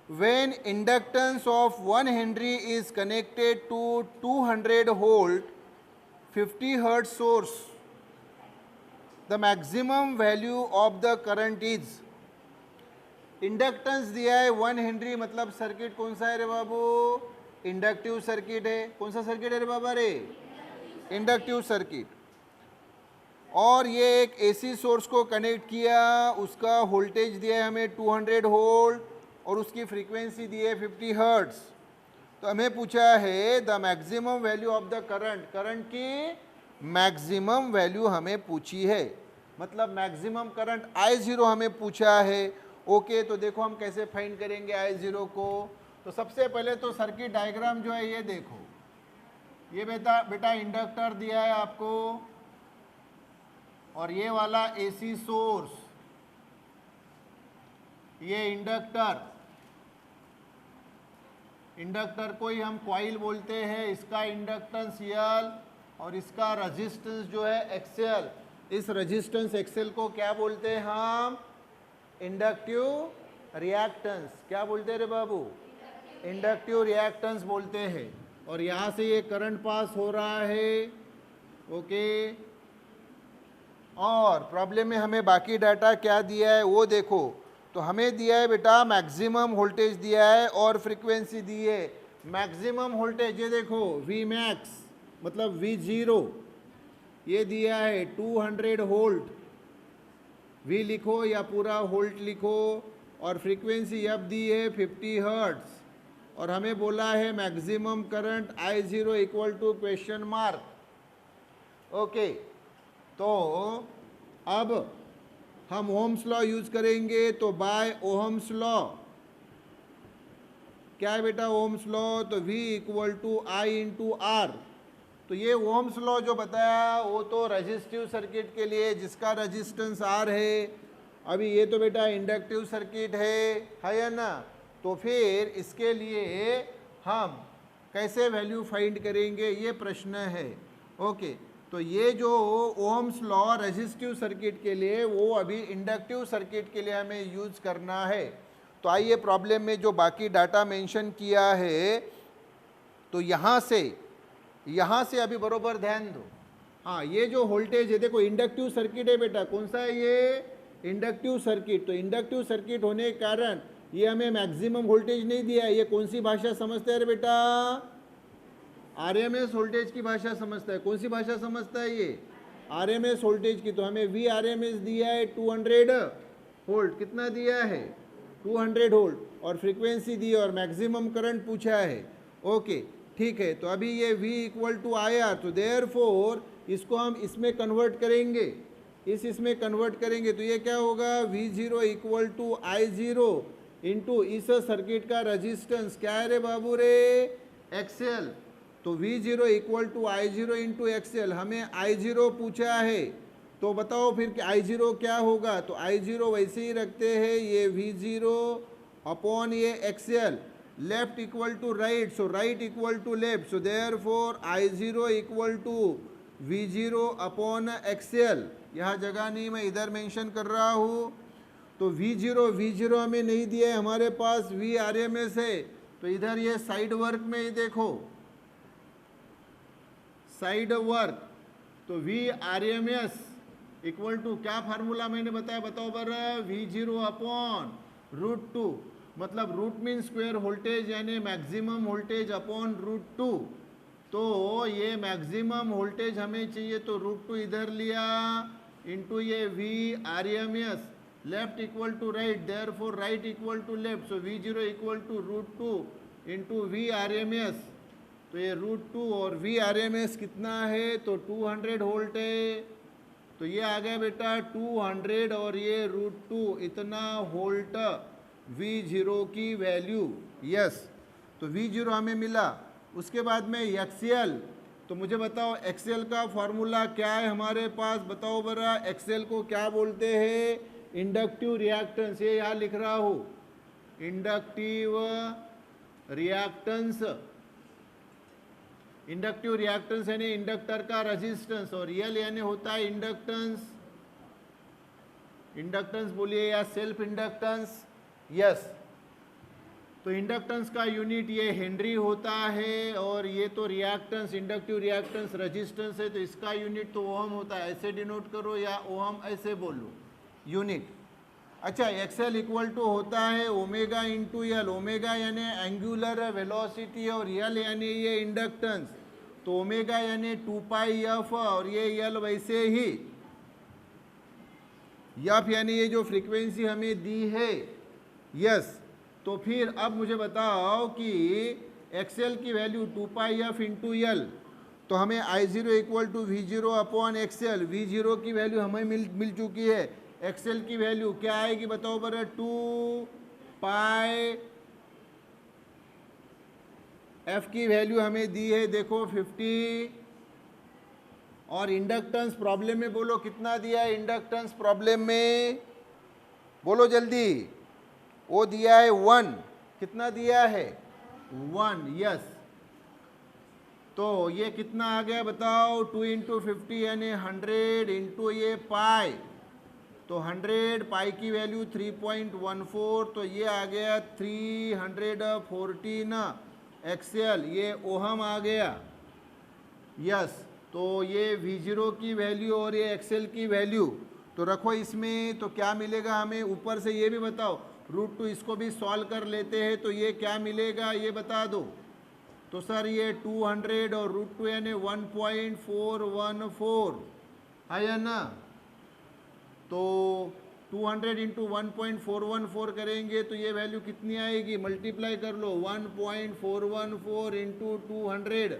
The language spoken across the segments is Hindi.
when inductance of 1 Henry is connected to 200 volt 50 hertz source, the maximum value of the current is. Inductance दिया है 1 हेनरी, मतलब सर्किट कौन सा है रे बाबू? इंडक्टिव सर्किट है। कौन सा सर्किट है रे बाबा रे? Inductive circuit. और ये एक एसी सोर्स को कनेक्ट किया, उसका वोल्टेज दिया है हमें 200 वोल्ट और उसकी फ्रीक्वेंसी दी है 50 हर्ट्ज। तो हमें पूछा है the maximum value of the current, current की मैक्सिमम वैल्यू हमें पूछी है, मतलब मैक्सिमम करंट I0 हमें पूछा है। ओके, तो देखो हम कैसे फाइंड करेंगे I0 को। तो सबसे पहले तो सर्किट डायग्राम जो है ये देखो, ये बेटा इंडक्टर दिया है आपको और ये वाला एसी सोर्स, ये इंडक्टर को ही हम कॉइल बोलते हैं, इसका इंडक्टेंस L और इसका रेजिस्टेंस जो है XL। इस रेजिस्टेंस XL को क्या बोलते हैं हम? Inductive reactance. क्या बोलते हैं रे बाबू? इंडक्टिव रिएक्टेंस बोलते हैं। और यहाँ से ये करंट पास हो रहा है। ओके, और प्रॉब्लम में हमें बाकी डाटा क्या दिया है वो देखो। तो हमें दिया है बेटा मैक्सिमम वोल्टेज दिया है और फ्रीक्वेंसी दी है। मैक्सिमम वोल्टेज ये देखो V मैक्स मतलब V0 ये दिया है 200 वोल्ट, V लिखो या पूरा वोल्ट लिखो, और फ्रीक्वेंसी अब दी है 50 हर्ट्ज, और हमें बोला है maximum current I0 equal to question mark. Okay, तो अब हम ओहम्स लॉ यूज करेंगे। तो बाय ओहम्स लॉ क्या है बेटा? ओहम्स लॉ तो V equal to I into R। तो ये ओहम्स लॉ जो बताया वो तो रेजिस्टिव सर्किट के लिए जिसका रेजिस्टेंस R है। अभी ये तो बेटा इंडक्टिव सर्किट है या ना? तो फिर इसके लिए हम कैसे वैल्यू फाइंड करेंगे ये प्रश्न है। ओके, तो ये जो ओहम्स लॉ रेजिस्टिव सर्किट के लिए, वो अभी इंडक्टिव सर्किट के लिए हमें यूज करना है। तो आइए प्रॉब्लम में जो बाकी डाटा मेंशन किया है, तो यहाँ से अभी बरोबर ध्यान दो। हाँ, ये जो वोल्टेज है देखो इंडक्टिव सर्किट है बेटा। कौन सा है ये? Inductive circuit. तो इंडक्टिव सर्किट होने के कारण ये हमें मैक्सिमम वोल्टेज नहीं दिया है। ये कौन सी भाषा समझते हैं बेटा? आरएमएस वोल्टेज की भाषा समझता है। कौन सी भाषा समझता है ये? आरएमएस वोल्टेज की। तो हमें वी आरएमएस दिया है 200 वोल्ट। कितना दिया है? 200 वोल्ट, और फ्रीक्वेंसी दी और मैक्सिमम करंट पूछा है। ओके, ठीक है। तो अभी ये V इक्वल टू IR, तो देयरफॉर इसको हम इसमें कन्वर्ट करेंगे, इसमें कन्वर्ट करेंगे। तो ये क्या होगा? V0 equal to I0 into इस सर्किट का रेजिस्टेंस क्या है रे बाबू रे? XL। तो V0 equal to I0 into XL। हमें I0 पूछा है, तो बताओ फिर कि I0 क्या होगा? तो I0 वैसे ही रखते हैं, ये V0 अपॉन ये XL, left equal to right, so right equal to left, so therefore I0 equal to V0 upon XL। यहाँ जगह नहीं, मैं इधर मेंशन कर रहा हूँ। तो V0 हमें नहीं दिया है, हमारे पास V RMS है। तो इधर ये साइड वर्क में ही देखो, साइड वर्क, तो V RMS इक्वल टू क्या फार्मूला मैंने बताया, बताओ बरा? V0 अपॉन √2, मतलब रूट मीन स्क्वायर वोल्टेज यानी मैक्सिमम वोल्टेज अपॉन √2। तो ये मैक्सिमम वोल्टेज हमें चाहिए, तो √2 इधर लिया इंटू ये V RMS, left equal to right, therefore right equal to left, so V0 equal to √2 into V RMS। तो ये √2 और V RMS कितना है? तो 200 वोल्ट है। तो ये आ गया बेटा 200 और ये √2, इतना वोल्ट V0 की वैल्यू। यस, तो V0 हमें मिला। उसके बाद में XL, तो मुझे बताओ XL का फॉर्मूला क्या है हमारे पास? बताओ बरा, XL को क्या बोलते हैं? Inductive reactance. ये यहाँ लिख रहा हूँ, इंडक्टिव रिएक्टेंस। इंडक्टिव रिएक्टेंस यानी इंडक्टर का रेजिस्टेंस, और L यानी होता है इंडक्टेंस। इंडक्टेंस बोलिए या सेल्फ इंडक्टेंस। यस, तो इंडक्टेंस का यूनिट ये हेनरी होता है, और ये तो रिएक्टेंस, इंडक्टिव रिएक्टेंस रेजिस्टेंस है, तो इसका यूनिट तो ओहम होता है, ऐसे डिनोट करो या ओहम ऐसे बोलो यूनिट। अच्छा, एक्सएल इक्वल टू होता है ओमेगा इंटू यल, ओमेगा यानी एंगुलर वेलोसिटी और यल यानी ये इंडक्टेंस, तो ओमेगा यानी 2 पाई एफ और ये यल वैसे ही एफ यानी ये जो फ्रीक्वेंसी हमें दी है, यस। तो फिर अब मुझे बताओ कि एक्सएल की वैल्यू 2 पाई एफ इंटू यल, तो हमें I0 equal to V0 upon XL, V0 की वैल्यू हमें मिल चुकी है, एक्सएल की वैल्यू क्या आएगी बताओ बरा, 2 पाई एफ की वैल्यू हमें दी है देखो 50, और इंडक्टेंस प्रॉब्लम में बोलो कितना दिया है, इंडक्टेंस प्रॉब्लम में बोलो जल्दी, वो दिया है 1, कितना दिया है 1, यस। तो ये कितना आ गया बताओ, 2 इंटू 50 यानी 100 इंटू ये पाई, तो 100 पाई की वैल्यू 3.14, तो ये आ गया 314 एक्सएल, ये ओहम आ गया, यस। तो ये V0 की वैल्यू और ये एक्सएल की वैल्यू तो रखो इसमें, तो क्या मिलेगा हमें, ऊपर से ये भी बताओ, √2 इसको भी सॉल्व कर लेते हैं, तो ये क्या मिलेगा ये बता दो। तो सर ये 200 और √2 यानी 1.414 है ना, तो 200 इंटू 1.414 करेंगे तो ये वैल्यू कितनी आएगी, मल्टीप्लाई कर लो, 1.414 इंटू 200,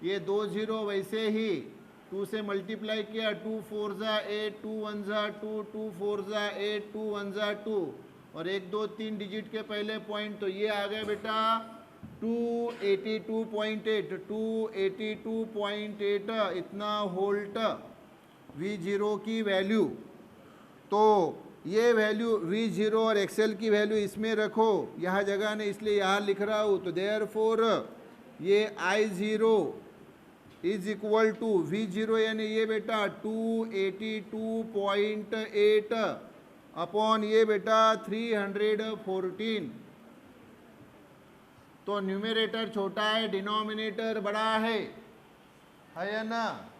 ये 2 0 वैसे ही 2 से मल्टीप्लाई किया, 2 4 जा 8, 2 1 जा 2, 2 4 जा 8, 2 1 जा 2, और 1 2 3 डिजिट के पहले पॉइंट, तो ये आ गया बेटा 282.8, 282.8 इतना वोल्ट V0 की वैल्यू। तो ये वैल्यू V0 और एक्सएल की वैल्यू इसमें रखो, यहाँ जगह नहीं इसलिए यहाँ लिख रहा हूँ, तो देयरफॉर ये I0 is equal to V0 यानी ये बेटा 282.8 अपॉन ये बेटा 314, तो न्यूमरेटर छोटा है, डिनोमिनेटर बड़ा है ना,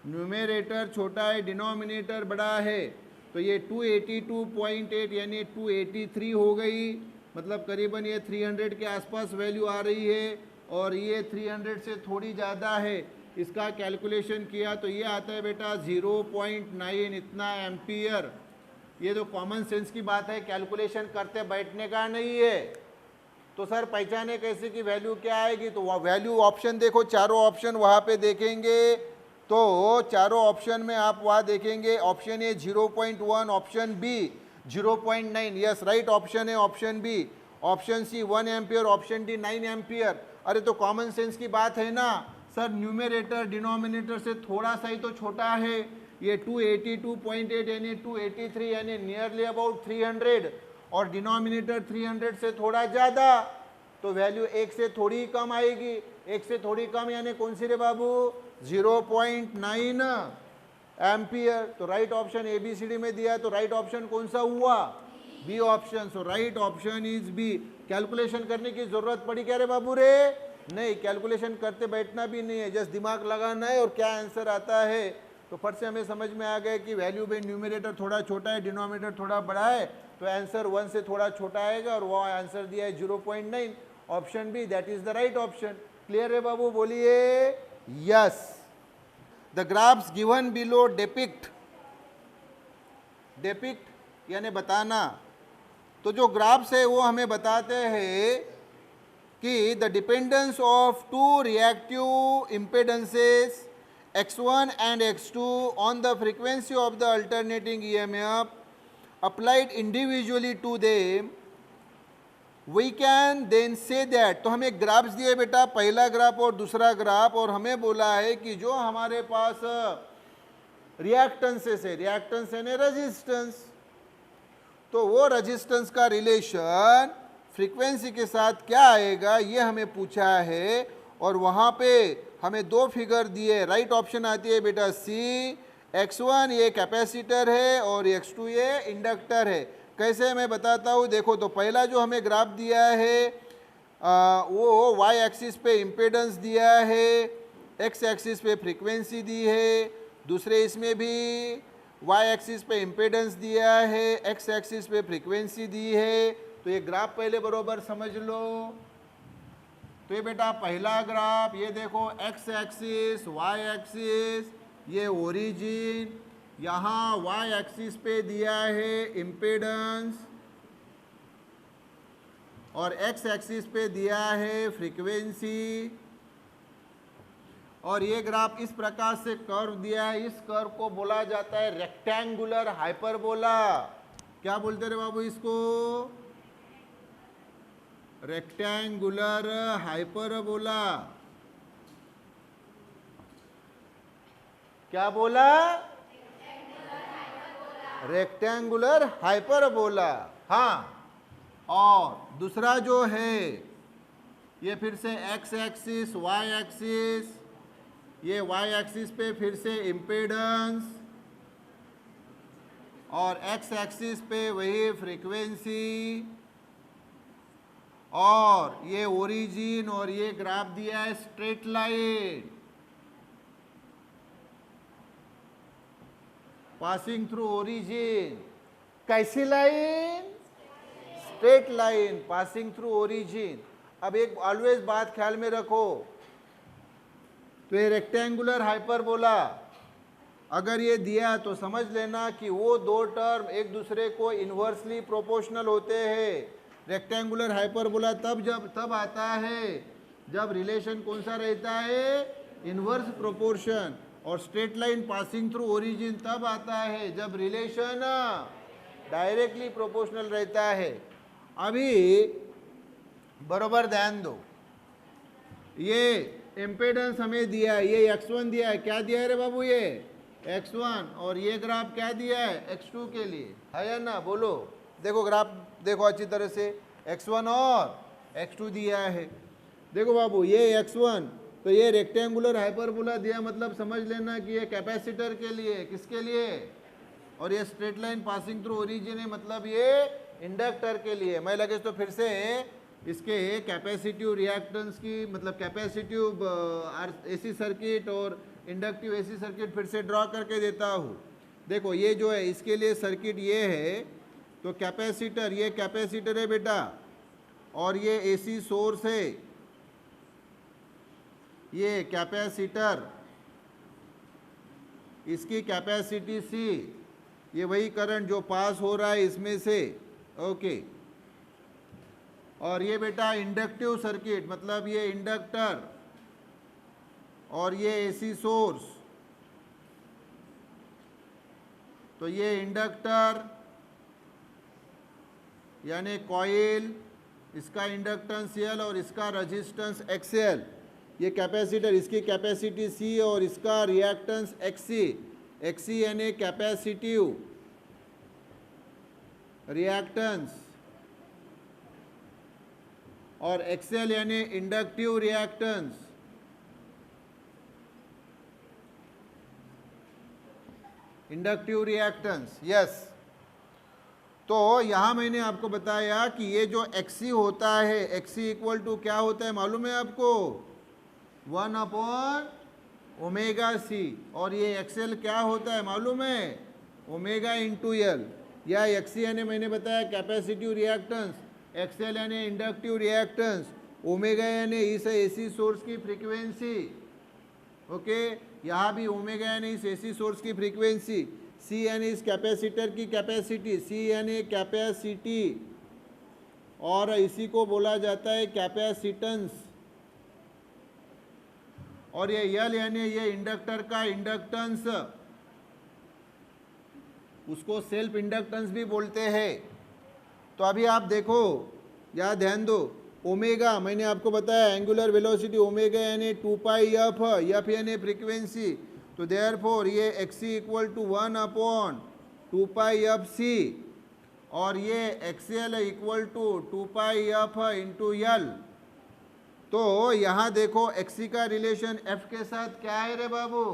न्यूमरेटर छोटा है, डिनोमिनेटर बड़ा है, तो ये 282.8 यानी 283 हो गई, मतलब करीबन ये 300 के आसपास वैल्यू आ रही है, और ये 300 से थोड़ी ज़्यादा है। इसका कैलकुलेशन किया तो ये आता है बेटा 0.9 इतना एम्पियर। ये तो कॉमन सेंस की बात है, कैलकुलेशन करते बैठने का नहीं है। तो सर पहचाने कैसे कि वैल्यू क्या आएगी, तो वैल्यू ऑप्शन देखो, चारों ऑप्शन वहाँ पे देखेंगे, तो चारों ऑप्शन में आप वहाँ देखेंगे, option A 0.1, option B 0.9, yes right option है option B, option C 1 ampere, option D 9 ampere. अरे तो कॉमन सेंस की बात है ना सर, न्यूमरेटर डिनोमिनेटर से थोड़ा सा ही तो छोटा है, ये 282.8 यानी 283 यानी नियरली अबाउट 300, और डिनोमिनेटर 300 से थोड़ा ज़्यादा, तो वैल्यू 1 से थोड़ी कम आएगी, 1 से थोड़ी कम यानी कौन सी रे बाबू, 0.9 एम्पियर। तो राइट ऑप्शन ABCD में दिया है, तो राइट ऑप्शन कौन सा हुआ, B option. So right option is B. Calculation करने की जरूरत पड़ी क्या रे बाबू रे, नहीं, कैलकुलेशन करते बैठना भी नहीं है, जस्ट दिमाग लगाना है और क्या आंसर आता है। तो फट से हमें समझ में आ गया कि वैल्यू में न्यूमरेटर थोड़ा छोटा है, डिनोमिनेटर थोड़ा बड़ा है, तो आंसर 1 से थोड़ा छोटा आएगा, और वो आंसर दिया है 0.9, option B, that is the right option. Clear है बाबू, बोलिए yes. The graphs given below depict यानी बताना, तो जो ग्राफ्स है वो हमें बताते हैं कि the dependence of two reactive impedances x1 and x2 on the frequency of the alternating EMF applied individually to them, we can then say that। तो हमें ग्राफ्स दिए बेटा, पहला ग्राफ और दूसरा ग्राफ, और हमें बोला है कि जो हमारे पास रिएक्टेंसेस है, रिएक्टेंस है रेजिस्टेंस, तो वो रेजिस्टेंस का रिलेशन फ्रीक्वेंसी के साथ क्या आएगा ये हमें पूछा है, और वहाँ पे हमें दो फिगर दिए। राइट ऑप्शन आती है बेटा सी, x1 ये कैपेसिटर है और x2 ये इंडक्टर है। कैसे मैं बताता हूँ। देखो तो पहला जो हमें ग्राफ दिया है वो वाई एक्सिस पे इम्पेडेंस दिया है, एक्स एक्सिस पे फ्रीक्वेंसी दी है। दूसरे इसमें भी वाई एक्सिस पे इम्पेडेंस दिया है, एक्स एक्सिस पे फ्रीक्वेंसी दी है। तो ये ग्राफ पहले बरोबर समझ लो। तो ये बेटा पहला ग्राफ, ये देखो एक्स एक्सिस, वाई एक्सिस, ये ओरिजिन, यहाँ वाई एक्सिस पे दिया है इम्पेडेंस और एक्स एक्सिस पे दिया है फ्रीक्वेंसी। और ये ग्राफ इस प्रकार से कर्व दिया है, इस कर्व को बोला जाता है रेक्टेंगुलर हाइपरबोला। क्या बोलते रे बाबू इसको? Rectangular hyperbola. क्या बोला? Rectangular hyperbola. हाँ, और दूसरा जो है ये फिर से एक्स एक्सिस, वाई एक्सिस, ये वाई एक्सिस पे फिर से इम्पेडेंस और एक्स एक्सिस पे वही फ्रीक्वेंसी और ये ओरिजिन और ये ग्राफ दिया है straight line passing through origin. कैसी line? Straight line passing through origin. अब एक ऑलवेज बात ख्याल में रखो, तो ये रेक्टेंगुलर हाइपरबोला अगर ये दिया तो समझ लेना कि वो दो टर्म एक दूसरे को इन्वर्सली प्रोपोर्शनल होते हैं। रेक्टेंगुलर हाइपरबोला तब आता है जब रिलेशन कौन सा रहता है? Inverse proportion. और straight line passing through origin तब आता है जब रिलेशन डायरेक्टली प्रोपोर्शनल रहता है। अभी बरोबर ध्यान दो, ये इम्पेडेंस हमें दिया है, ये x1 दिया है। क्या दिया है रे बाबू? ये x1। और ये ग्राफ क्या दिया है? x2 के लिए, है या ना? बोलो। देखो ग्राफ देखो अच्छी तरह से, x1 और x2 दिया है। देखो बाबू ये x1, तो ये रेक्टेंगुलर हाइपरबोला दिया, मतलब समझ लेना कि ये कैपेसिटर के लिए, किसके लिए? और ये straight line passing through origin है, मतलब ये इंडक्टर के लिए। मैं लगे तो फिर से इसके कैपेसिटिव रिएक्टेंस की, मतलब कैपेसिटिव एसी सर्किट और इंडक्टिव एसी सर्किट फिर से ड्रॉ करके देता हूँ। देखो ये जो है इसके लिए सर्किट ये है, तो कैपेसिटर, ये कैपेसिटर है बेटा, और ये एसी सोर्स है, ये कैपेसिटर, इसकी कैपेसिटी सी, ये वही करंट जो पास हो रहा है इसमें से, ओके। और ये बेटा इंडक्टिव सर्किट, मतलब ये इंडक्टर और ये एसी सोर्स, तो ये इंडक्टर यानी कॉइल, इसका इंडक्टेंस L और इसका रेजिस्टेंस XL। ये कैपेसिटर, इसकी कैपेसिटी C और इसका रिएक्टेंस XC यानी कैपेसिटिव रिएक्टेंस, और XL यानी inductive reactance. Inductive reactance, yes. तो यहाँ मैंने आपको बताया कि ये जो XC होता है, XC इक्वल टू क्या होता है मालूम है आपको? 1/ωc। और ये XL क्या होता है मालूम है? ω/L। या XC यानी मैंने बताया कैपेसिटिव रिएक्टेंस, XL यानी इंडक्टिव रिएक्टेंस, ओमेगा यानी इस एसी सोर्स की फ्रीक्वेंसी, ओके। यहाँ भी ओमेगा यानी इस एसी सोर्स की फ्रीक्वेंसी, C यानी इस कैपेसिटर की कैपेसिटी, C यानी कैपेसिटी, और इसी को बोला जाता है कैपेसिटेंस। और ये L यानी ये इंडक्टर का इंडक्टेंस, उसको सेल्फ इंडक्टेंस भी बोलते हैं। तो अभी आप देखो, या ध्यान दो, ओमेगा मैंने आपको बताया एंगुलर वेलोसिटी ओमेगा यानी 2πf, एफ यानी फ्रीक्वेंसी। तो देयरफॉर ये XC इक्वल टू 1/2πfc और ये XL equal to 2πf into L। तो यहाँ देखो XC का रिलेशन F के साथ क्या है रे बाबू?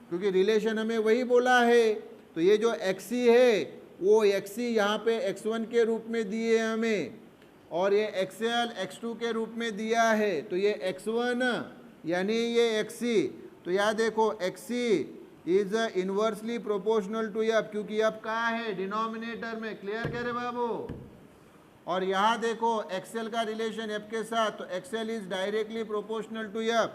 क्योंकि रिलेशन हमें वही बोला है। तो ये जो XC है वो XC यहाँ पे X1 के रूप में दिए हमें, और ये XL X2 के रूप में दिया है। तो ये X1 यानी ये XC, तो यहाँ देखो XC is inversely proportional to F, क्योंकि F कहाँ है, डिनोमिनेटर में। क्लियर कह रहे बाबू। और यहाँ देखो XL का रिलेशन F के साथ, तो XL is directly proportional to F,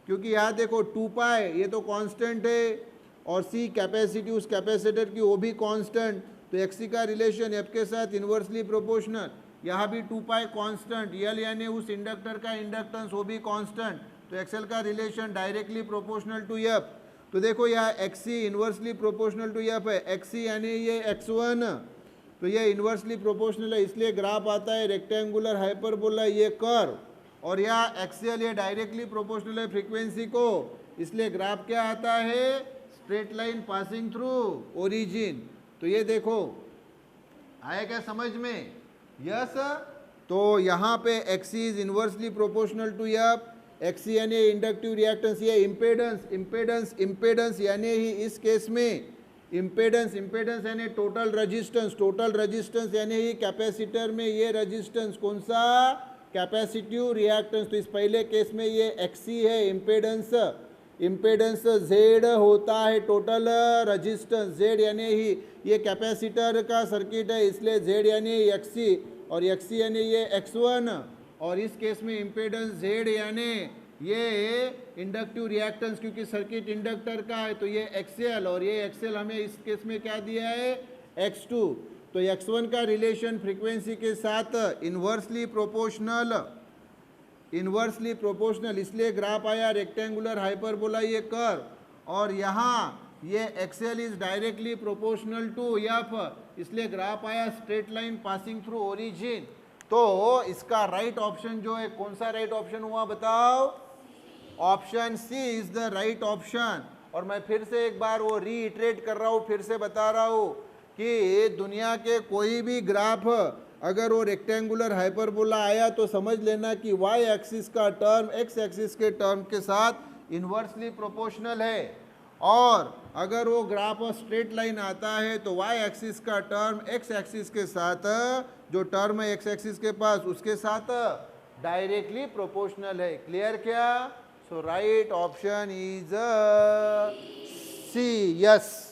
क्योंकि यहाँ देखो 2 पाई ये तो कांस्टेंट है, और C कैपेसिटी उस कैपेसिटर की वो भी कांस्टेंट, तो XC का रिलेशन F के साथ इनवर्सली प्रोपोर्शनल। यहाँ भी 2 पाई कांस्टेंट, L यानी उस इंडक्टर का इंडक्टेंस वो भी कांस्टेंट, तो XL का relation directly proportional to F। तो देखो यहाँ XC inversely proportional to F है, XC यानी ये X1, तो ये इनवर्सली प्रोपोर्शनल है, इसलिए ग्राफ आता है रेक्टेंगुलर हाइपरबोला ये कर्व, और यहाँ XL ये डायरेक्टली प्रोपोर्शनल है फ्रीक्वेंसी को, इसलिए ग्राफ क्या आता है, straight line passing through origin. तो ये देखो आया क्या समझ में, यस। तो यहाँ पे XC is inversely proportional to F, XC यानी इंडक्टिव रिएक्टेंस, ये इम्पेडेंस यानी ही इस केस में इम्पेडेंस यानी टोटल रेजिस्टेंस यानी ही कैपेसिटर में ये रेजिस्टेंस कौन सा, कैपेसिटिव रिएक्टेंस। तो इस पहले केस में ये XC है इम्पेडेंस Z होता है टोटल रेजिस्टेंस, Z यानी ही ये कैपेसिटर का सर्किट है, इसलिए Z यानी XC, और XC यानी ये X1, और इस केस में इम्पेडेंस Z यानी ये इंडक्टिव रिएक्टेंस, क्योंकि सर्किट इंडक्टर का है, तो ये XL, और ये XL हमें इस केस में क्या दिया है, X2। तो X1 का रिलेशन फ्रीक्वेंसी के साथ इनवर्सली प्रोपोर्शनल, इसलिए ग्राफ आया रेक्टेंगुलर हाइपरबोला ये कर्व, और यहाँ ये XL is directly proportional to F, इसलिए ग्राफ आया straight line passing through origin. तो इसका राइट ऑप्शन जो है, कौन सा राइट ऑप्शन हुआ बताओ, option C is the right option. और मैं फिर से एक बार वो रीइटरेट कर रहा हूँ, फिर से बता रहा हूँ कि दुनिया के कोई भी ग्राफ अगर वो रेक्टेंगुलर हाइपरबोला आया तो समझ लेना कि y एक्सिस का टर्म x एक्सिस के टर्म के साथ इन्वर्सली प्रोपोर्शनल है, और अगर वो ग्राफ स्ट्रेट लाइन आता है तो y एक्सिस का टर्म x एक्सिस के साथ, जो टर्म है x एक्सिस के पास उसके साथ डायरेक्टली प्रोपोर्शनल है। क्लियर क्या? So right option is C, yes.